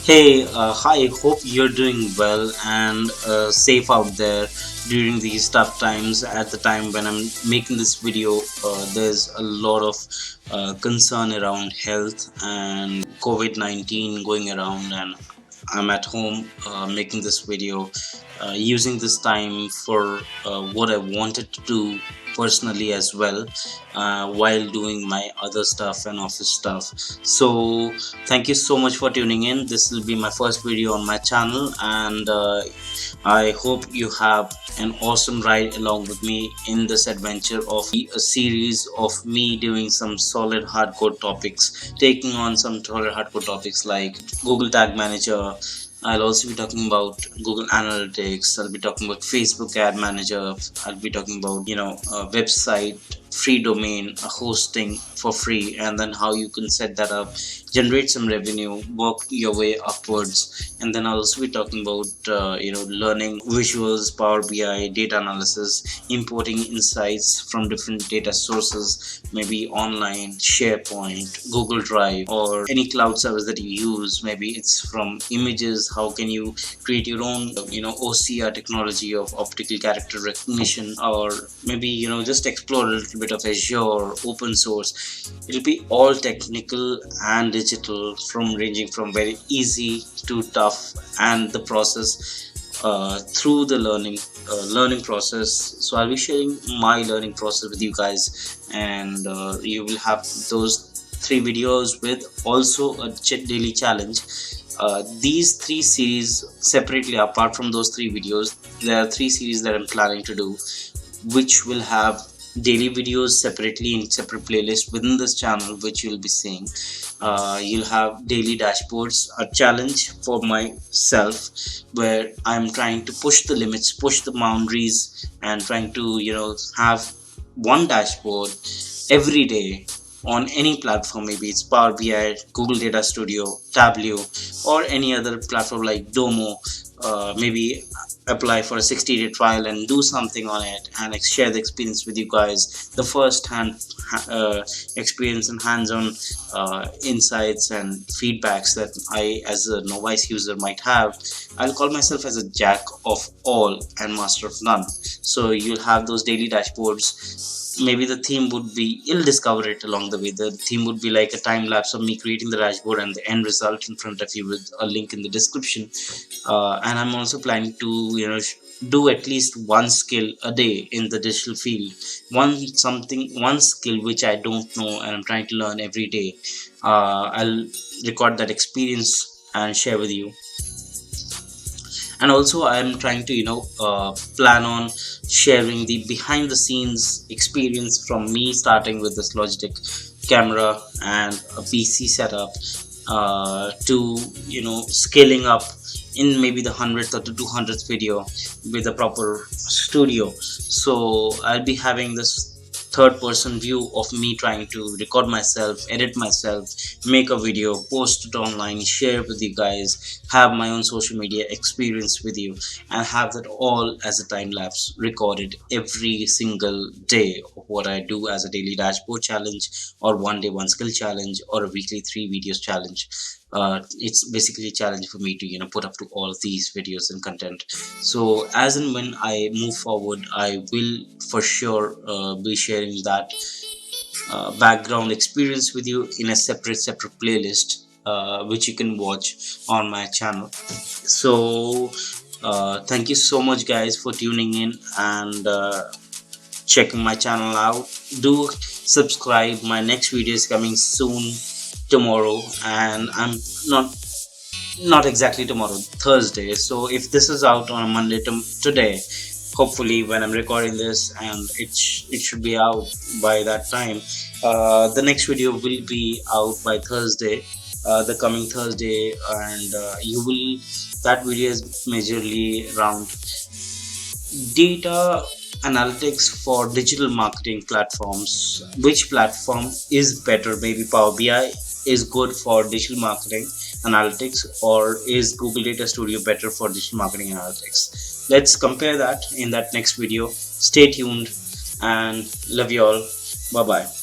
Hey, hi, hope you're doing well and safe out there during these tough times. At the time when I'm making this video, there's a lot of concern around health and COVID-19 going around, and I'm at home making this video, using this time for what I wanted to do personally as well, while doing my other stuff and office stuff. So thank you so much for tuning in. This will be my first video on my channel, and I hope you have an awesome ride along with me in this adventure of a series of me doing some solid hardcore topics, taking on some solid hardcore topics like Google Tag Manager. I'll also be talking about Google Analytics. I'll be talking about Facebook Ad Manager. I'll be talking about, a website, free domain, a hosting for free, and then how you can set that up, generate some revenue, work your way upwards. And then I'll also be talking about, learning visuals, Power BI, data analysis, importing insights from different data sources, maybe online, SharePoint, Google Drive, or any cloud service that you use. Maybe it's from images. How can you create your own, OCR technology of optical character recognition, or maybe, just explore a little bit of Azure, open source. It'll be all technical and digital, from ranging from very easy to tough, and the process through the learning process. So I'll be sharing my learning process with you guys, and you will have those three videos with also a daily challenge. These three series separately, apart from those three videos, there are three series that I'm planning to do, which will have daily videos separately in separate playlists within this channel, which you'll be seeing. You'll have daily dashboards, a challenge for myself, where I'm trying to push the limits, push the boundaries, and trying to have one dashboard every day on any platform. Maybe it's Power BI, Google Data Studio, Tableau, or any other platform like Domo. Maybe apply for a 60-day trial and do something on it, and share the experience with you guys, the first hand experience and hands-on insights and feedbacks that I as a novice user might have. I'll call myself as a jack of all and master of none. So you'll have those daily dashboards. Maybe the theme would be, you'll discover it along the way. The theme would be like a time lapse of me creating the dashboard and the end result in front of you, with a link in the description. And I'm also planning to do at least one skill a day in the digital field, one skill which I don't know and I'm trying to learn every day. I'll record that experience and share with you. And also I'm trying to plan on sharing the behind the scenes experience from me starting with this Logitech camera and a PC setup, to scaling up in maybe the 100th or the 200th video with a proper studio. So I'll be having this third person view of me trying to record myself, edit myself, make a video, post it online, share with you guys, have my own social media experience with you, and have that all as a time lapse recorded every single day of what I do as a daily dashboard challenge, or one day one skill challenge, or a weekly three videos challenge. It's basically a challenge for me to put up to all of these videos and content. So as and when I move forward, I will for sure be sharing that background experience with you in a separate playlist, which you can watch on my channel. So thank you so much guys for tuning in and checking my channel out. Do subscribe. My next video is coming soon, tomorrow, and I'm not exactly tomorrow, Thursday. So if this is out on a Monday today, hopefully when I'm recording this, and it should be out by that time, the next video will be out by Thursday, the coming Thursday. And you will that video is majorly around data analytics for digital marketing platforms. Which platform is better? Maybe Power BI is good for digital marketing analytics, or is Google Data Studio better for digital marketing analytics? Let's compare that in that next video. Stay tuned and love you all. Bye bye.